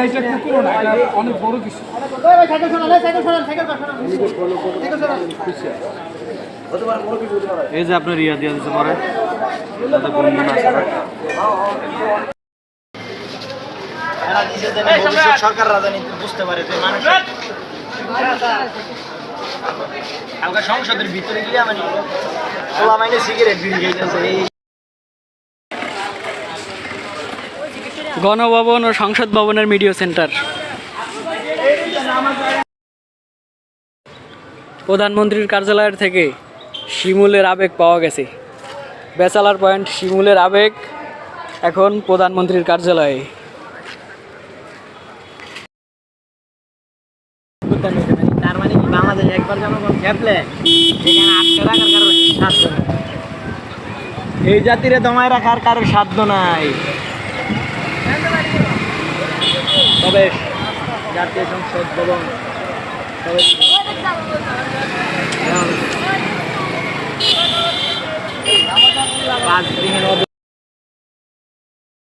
এটা কুকুরও না, এটা অনেক বড় কিছু। এই যে আপনার ইয়া দিয়ে দিতে পারে সরকার রাজনীতি বুঝতে পারে যে মানুষ আমরা সংসদের ভিতরে গিয়ে মানে খোলা মাইনে সিগারেট বিড়ি খেয়েছে। গণভবন ও সংসদ ভবনের মিডিয়া সেন্টার। প্রধানমন্ত্রীর কার্যালয়ের থেকে শিমুলের আবেগ পাওয়া গেছে। ব্যাচেলার পয়েন্ট শিমুলের আবেগ এখন প্রধানমন্ত্রীর কার্যালয়ে। তার মানে কি বাংলাদেশ একবার জনগণ খেপলে সেখানে আটকে রাখার কারোর সাধ্য নেই, এই জাতিরে দমায় রাখার কারোর সাধ্য নাই। তবে জাতীয় সংসদ ভবন পাঁচ দিনের